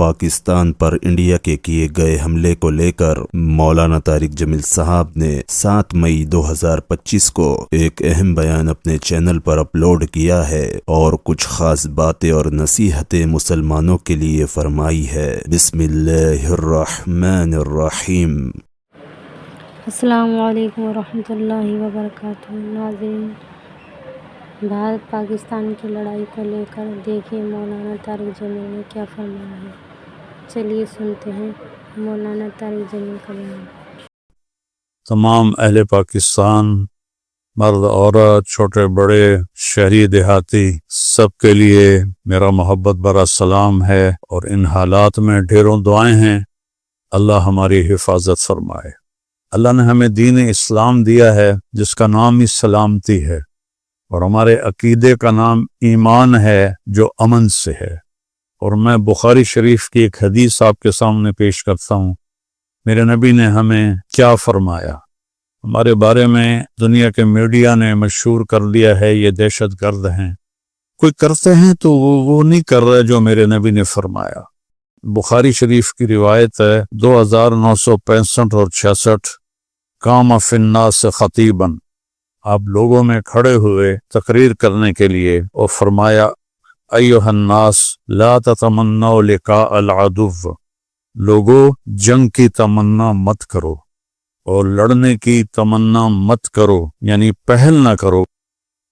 پاکستان پر India کے کیے گئے حملے کو لے کر مولانا طارق جمیل صاحب نے 7 مئی 2025 کو ایک اہم بیان اپنے چینل پر اپلوڈ کیا ہے اور کچھ خاص باتیں اور نصیحتیں مسلمانوں کے لیے فرمائی ہے۔ بسم اللہ الرحمن الرحیم۔ السلام علیکم ورحمۃ اللہ وبرکاتہ۔ ناظرین، بھارت پاکستان کی لڑائی کو لے کر دیکھیں مولانا طارق جمیل نے کیا فرمایا ہے۔ چلیے سنتے ہیں مولانا طارق جمیل کا بیان۔ تمام اہل پاکستان، مرد عورت، چھوٹے بڑے، شہری دیہاتی، سب کے لیے میرا محبت بھرا سلام ہے، اور ان حالات میں ڈھیروں دعائیں ہیں۔ اللہ ہماری حفاظت فرمائے۔ اللہ نے ہمیں دین اسلام دیا ہے جس کا نام ہی سلامتی ہے، اور ہمارے عقیدے کا نام ایمان ہے جو امن سے ہے۔ اور میں بخاری شریف کی ایک حدیث آپ کے سامنے پیش کرتا ہوں۔ میرے نبی نے ہمیں کیا فرمایا؟ ہمارے بارے میں دنیا کے میڈیا نے مشہور کر دیا ہے یہ دہشت گرد ہیں۔ کوئی کرتے ہیں تو وہ نہیں کر رہے جو میرے نبی نے فرمایا۔ بخاری شریف کی روایت ہے 2965 اور 66۔ قام فی الناس خطیباً، آپ لوگوں میں کھڑے ہوئے تقریر کرنے کے لیے، اور فرمایا ایھا الناس لا تتمنوا لقاء العدو، لوگو جنگ کی تمنا مت کرو اور لڑنے کی تمنا مت کرو، یعنی پہل نہ کرو۔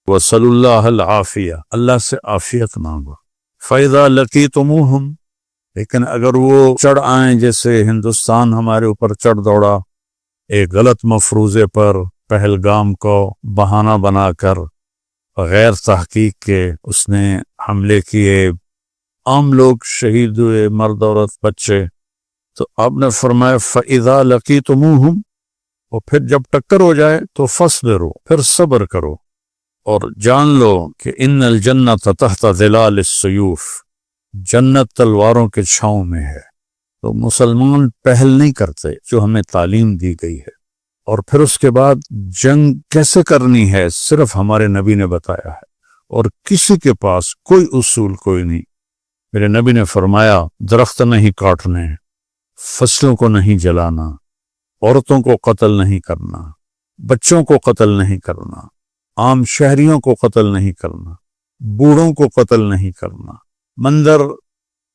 وصلی اللہ العافیہ، اللہ سے عافیت مانگو۔ فَإِذَا لَقِيتُمُوهُمْ، لیکن اگر وہ چڑھ آئیں، جیسے ہندوستان ہمارے اوپر چڑھ دوڑا ایک غلط مفروضے پر، پہلگام کو بہانہ بنا کر غیر تحقیق کے اس نے حملے کیے، عام لوگ شہید ہوئے، مرد عورت بچے، تو آپ نے فرمایا فَإِذَا لَقِيتُمُوهُمْ، اور پھر جب ٹکر ہو جائے تو فَاصْبِرُوا، پھر صبر کرو، اور جان لو کہ ان الجنۃ تحت ظلال السیوف، جنت تلواروں کے چھاؤں میں ہے۔ تو مسلمان پہل نہیں کرتے جو ہمیں تعلیم دی گئی ہے۔ اور پھر اس کے بعد جنگ کیسے کرنی ہے صرف ہمارے نبی نے بتایا ہے، اور کسی کے پاس کوئی اصول کوئی نہیں۔ میرے نبی نے فرمایا درخت نہیں کاٹنے، فصلوں کو نہیں جلانا، عورتوں کو قتل نہیں کرنا، بچوں کو قتل نہیں کرنا، عام شہریوں کو قتل نہیں کرنا، بوڑھوں کو قتل نہیں کرنا، مندر،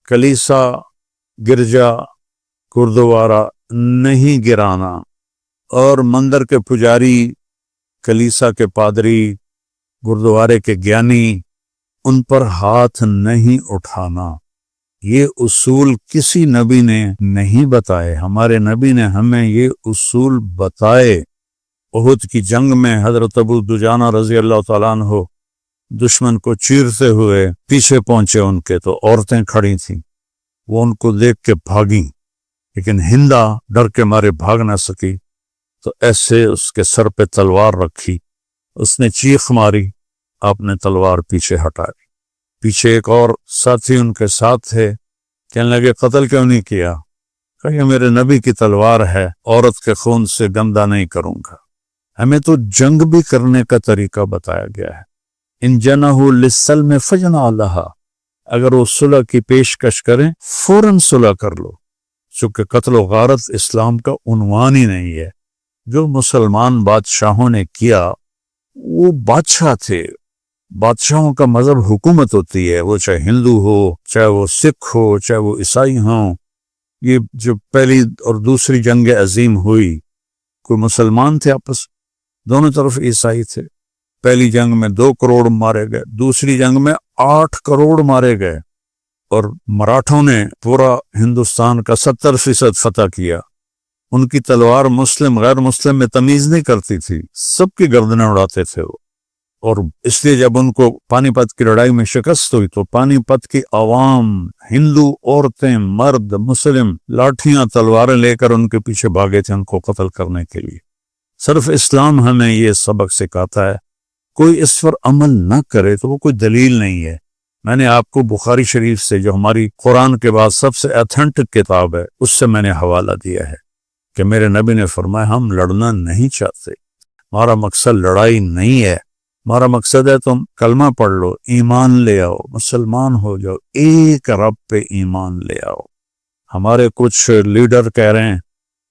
کلیسا، گرجا، گردوارہ نہیں گرانا، اور مندر کے پجاری، کلیسا کے پادری، گردوارے کے گیانی، ان پر ہاتھ نہیں اٹھانا۔ یہ اصول کسی نبی نے نہیں بتائے، ہمارے نبی نے ہمیں یہ اصول بتائے۔ احد کی جنگ میں حضرت ابو دجانہ رضی اللہ تعالیٰ عنہ دشمن کو چیرتے ہوئے پیچھے پہنچے ان کے، تو عورتیں کھڑی تھیں، وہ ان کو دیکھ کے بھاگیں، لیکن ہندا ڈر کے مارے بھاگ نہ سکی، تو ایسے اس کے سر پہ تلوار رکھی، اس نے چیخ ماری، آپ نے تلوار پیچھے ہٹا دی۔ پیچھے ایک اور ساتھی ان کے ساتھ تھے، کہنے لگے قتل کیوں نہیں کیا؟ کہ یہ میرے نبی کی تلوار ہے، عورت کے خون سے گندہ نہیں کروں گا۔ ہمیں تو جنگ بھی کرنے کا طریقہ بتایا گیا ہے۔ ان جنحوا للسلم فاجنح لها، اگر وہ صلح کی پیشکش کریں فوراً صلح کر لو، چونکہ قتل و غارت اسلام کا عنوان ہی نہیں ہے۔ جو مسلمان بادشاہوں نے کیا، وہ بادشاہ تھے، بادشاہوں کا مذہب حکومت ہوتی ہے، وہ چاہے ہندو ہو، چاہے وہ سکھ ہو، چاہے وہ عیسائی ہوں۔ یہ جو پہلی اور دوسری جنگ عظیم ہوئی، کوئی مسلمان تھے آپس، دونوں طرف عیسائی تھے۔ پہلی جنگ میں 2 کروڑ مارے گئے، دوسری جنگ میں 8 کروڑ مارے گئے، اور مراٹھوں نے پورا ہندوستان کا 70% فتح کیا۔ ان کی تلوار مسلم غیر مسلم میں تمیز نہیں کرتی تھی، سب کی گردنیں اڑاتے تھے وہ۔ اور اس لیے جب ان کو پانی پت کی لڑائی میں شکست ہوئی تو پانی پت کی عوام، ہندو عورتیں، مرد، مسلم، لاٹھیاں تلواریں لے کر ان کے پیچھے بھاگے تھے ان کو قتل کرنے کے لیے۔ صرف اسلام ہمیں یہ سبق سکھاتا ہے، کوئی اس پر عمل نہ کرے تو وہ کوئی دلیل نہیں ہے۔ میں نے آپ کو بخاری شریف سے، جو ہماری قرآن کے بعد سب سے ایتھنٹک کتاب ہے، اس سے میں نے حوالہ دیا ہے کہ میرے نبی نے فرمایا ہم لڑنا نہیں چاہتے، ہمارا مقصد لڑائی نہیں ہے، ہمارا مقصد ہے تم کلمہ پڑھ لو، ایمان لے آؤ، مسلمان ہو جاؤ، ایک رب پہ ایمان لے آؤ۔ ہمارے کچھ لیڈر کہہ رہے ہیں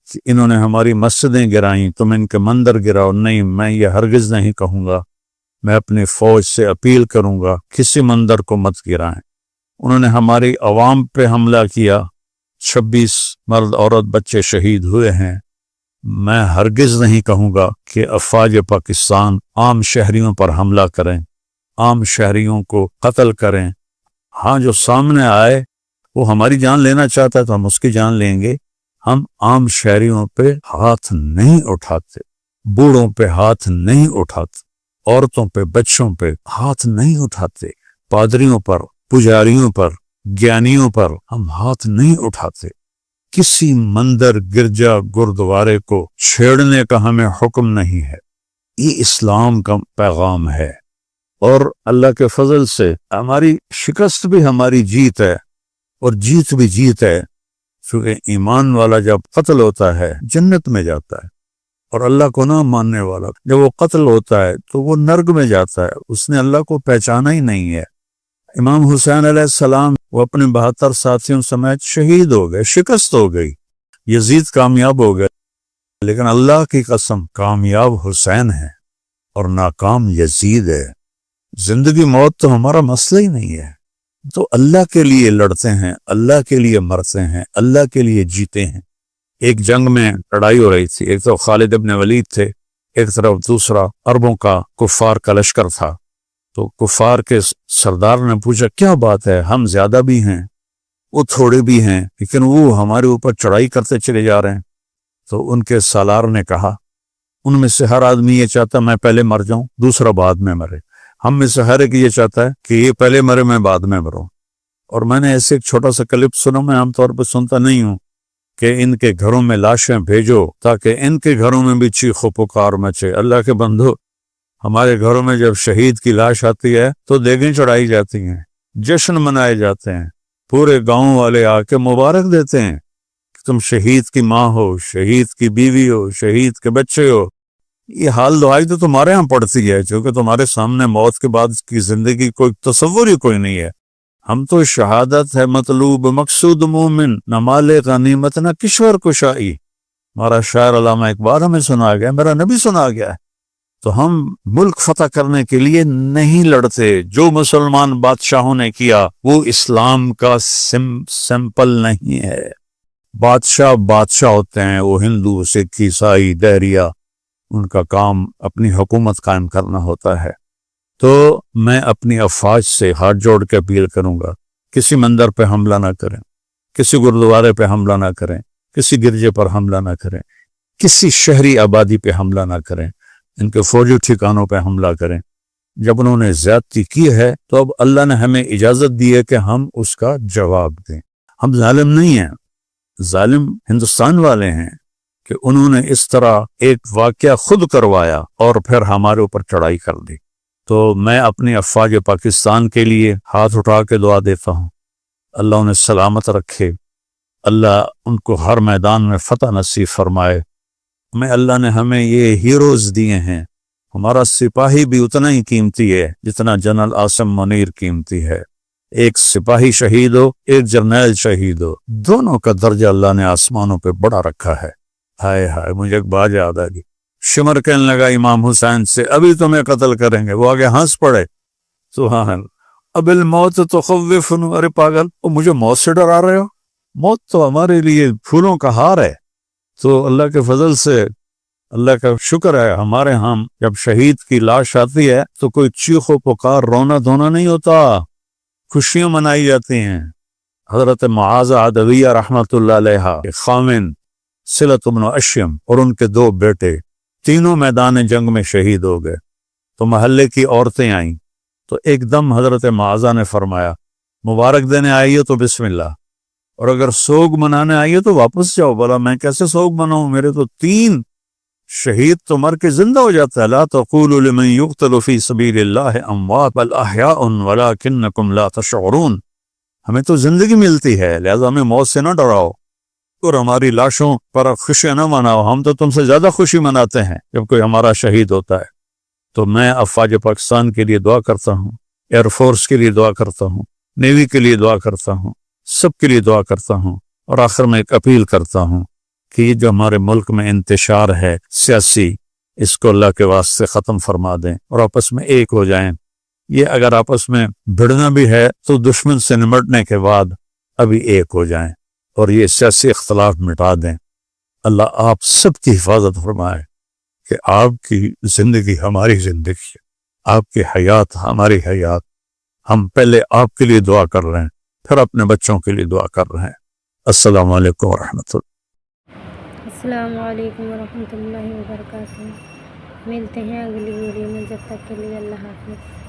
کہ انہوں نے ہماری مسجدیں گرائیں، تم ان کے مندر گراؤ. نہیں، میں یہ ہرگز نہیں کہوں گا. میں اپنی فوج سے اپیل کروں گا کسی مندر کو مت گرائیں. انہوں نے ہماری عوام پہ حملہ کیا، 26 مرد عورت بچے شہید ہوئے ہیں. میں ہرگز نہیں کہوں گا کہ افواج پاکستان عام شہریوں پر حملہ کریں، عام شہریوں کو قتل کریں. ہاں، جو سامنے آئے وہ ہماری جان لینا چاہتا ہے تو ہم اس کی جان لیں گے. ہم عام شہریوں پہ ہاتھ نہیں اٹھاتے، بوڑھوں پہ ہاتھ نہیں اٹھاتے، عورتوں پہ بچوں پہ ہاتھ نہیں اٹھاتے، پادریوں پر، پجاریوں پر، گیانیوں پر ہم ہاتھ نہیں اٹھاتے. کسی مندر، گرجا، گردوارے کو چھیڑنے کا ہمیں حکم نہیں ہے. یہ اسلام کا پیغام ہے. اور اللہ کے فضل سے ہماری شکست بھی ہماری جیت ہے، اور جیت بھی جیت ہے. چونکہ ایمان والا جب قتل ہوتا ہے جنت میں جاتا ہے، اور اللہ کو نہ ماننے والا جب وہ قتل ہوتا ہے تو وہ نرگ میں جاتا ہے. اس نے اللہ کو پہچانا ہی نہیں ہے. امام حسین علیہ السلام وہ اپنے 72 ساتھیوں سمیت شہید ہو گئے، شکست ہو گئی. یزید کامیاب ہو گئے، لیکن اللہ کی قسم کامیاب حسین ہے اور ناکام یزید ہے. زندگی موت تو ہمارا مسئلہ ہی نہیں ہے. تو اللہ کے لیے لڑتے ہیں، اللہ کے لیے مرتے ہیں، اللہ کے لیے جیتے ہیں. ایک جنگ میں لڑائی ہو رہی تھی، ایک تو خالد ابن ولید تھے، ایک طرف دوسرا عربوں کا کفار کا لشکر تھا. تو کفار کے سردار نے پوچھا کیا بات ہے، ہم زیادہ بھی ہیں، وہ تھوڑے بھی ہیں، لیکن وہ ہمارے اوپر چڑھائی کرتے چلے جا رہے ہیں. تو ان کے سالار نے کہا ان میں سے ہر آدمی یہ چاہتا میں پہلے مر جاؤں، دوسرا بعد میں مرے. ہم میں سے ہر ایک یہ چاہتا ہے کہ یہ پہلے مرے، میں بعد میں مروں. اور میں نے ایسے ایک چھوٹا سا کلپ سنا، میں عام طور پہ سنتا نہیں ہوں، کہ ان کے گھروں میں لاشیں بھیجو تاکہ ان کے گھروں میں بھی چیخ و پکار مچے. اللہ کے بندو، ہمارے گھروں میں جب شہید کی لاش آتی ہے تو دیگیں چڑھائی جاتی ہیں، جشن منائے جاتے ہیں، پورے گاؤں والے آ کے مبارک دیتے ہیں کہ تم شہید کی ماں ہو، شہید کی بیوی ہو، شہید کے بچے ہو. یہ حال دعائی تو تمہارے ہاں پڑتی ہے، چونکہ تمہارے سامنے موت کے بعد کی زندگی کوئی تصور ہی کوئی نہیں ہے. ہم تو شہادت ہے مطلوب مقصود مومن، نہ مال غنیمت نہ کشور کشائی. ہمارا شاعر علامہ اقبال ہمیں سنا گیا، میرا نبی سنا گیا ہے. تو ہم ملک فتح کرنے کے لیے نہیں لڑتے. جو مسلمان بادشاہوں نے کیا وہ اسلام کا سمپل نہیں ہے. بادشاہ ہوتے ہیں، وہ ہندو، سکھ، عیسائی، دہریہ، ان کا کام اپنی حکومت قائم کرنا ہوتا ہے. تو میں اپنی افواج سے ہاتھ جوڑ کے اپیل کروں گا کسی مندر پہ حملہ نہ کریں، کسی گردوارے پہ حملہ نہ کریں، کسی گرجے پر حملہ نہ کریں، کسی شہری آبادی پہ حملہ نہ کریں، ان کے فوجی ٹھکانوں پہ حملہ کریں. جب انہوں نے زیادتی کی ہے تو اب اللہ نے ہمیں اجازت دی ہے کہ ہم اس کا جواب دیں. ہم ظالم نہیں ہیں، ظالم ہندوستان والے ہیں کہ انہوں نے اس طرح ایک واقعہ خود کروایا اور پھر ہمارے اوپر چڑھائی کر دی. تو میں اپنی افواج پاکستان کے لیے ہاتھ اٹھا کے دعا دیتا ہوں، اللہ انہیں سلامت رکھے، اللہ ان کو ہر میدان میں فتح نصیب فرمائے. اللہ نے ہمیں یہ ہیروز دیے ہیں. ہمارا سپاہی بھی اتنا ہی قیمتی ہے جتنا جنرل عاصم منیر قیمتی ہے. ایک سپاہی شہید ہو، ایک جرنیل شہید ہو، دونوں کا درجہ اللہ نے آسمانوں پہ بڑا رکھا ہے. ہائے ہائے، مجھے ایک بات یاد آ گئی. شمر کہنے لگا امام حسین سے ابھی تمہیں قتل کریں گے. وہ آگے ہنس پڑے. سبحان اللہ. اب الموت تخوفن، ارے پاگل، مجھے موت سے ڈرا رہے ہو؟ موت تو ہمارے لیے پھولوں کا ہار ہے. تو اللہ کے فضل سے، اللہ کا شکر ہے، ہمارے ہاں جب شہید کی لاش آتی ہے تو کوئی چیخ و پکار، رونا دھونا نہیں ہوتا، خوشیاں منائی جاتی ہیں. حضرت معاذ عدویہ رحمت اللہ علیہ کے خامن صلت بن اشیم اور ان کے 2 بیٹے تینوں میدان جنگ میں شہید ہو گئے. تو محلے کی عورتیں آئیں تو ایک دم حضرت معاذ نے فرمایا مبارک دینے آئی ہو تو بسم اللہ، اور اگر سوگ منانے آئیے تو واپس جاؤ. بولا میں کیسے سوگ مناؤں، میرے تو 3 شہید تو مر کے زندہ ہو جاتا ہے. لا تقولوا لمن يقتل في سبيل الله اموات بل احياء ولكنكم لا تشعرون. ہمیں تو زندگی ملتی ہے، لہذا ہمیں موت سے نہ ڈراؤ اور ہماری لاشوں پر خوشی نہ مناؤ. ہم تو تم سے زیادہ خوشی مناتے ہیں جب کوئی ہمارا شہید ہوتا ہے. تو میں افواج پاکستان کے لیے دعا کرتا ہوں، ایئر فورس کے لیے دعا کرتا ہوں، نیوی کے لیے دعا کرتا ہوں، سب کے لیے دعا کرتا ہوں. اور آخر میں ایک اپیل کرتا ہوں کہ یہ جو ہمارے ملک میں انتشار ہے سیاسی، اس کو اللہ کے واسطے ختم فرما دیں اور آپس میں ایک ہو جائیں۔ یہ اگر آپس میں بھڑنا بھی ہے تو دشمن سے نمٹنے کے بعد ابھی ایک ہو جائیں اور یہ سیاسی اختلاف مٹا دیں۔ اللہ آپ سب کی حفاظت فرمائے کہ آپ کی زندگی ہماری زندگی ہے، آپ کی حیات ہماری حیات۔ ہم پہلے آپ کے لیے دعا کر رہے ہیں، پھر اپنے بچوں کے لیے دعا کر رہے ہیں۔ السلام علیکم ورحمۃ اللہ۔ السلام علیکم ورحمۃ اللہ وبرکاتہ۔ ملتے ہیں اگلی ویڈیو میں، جب تک کے لیے اللہ حافظ۔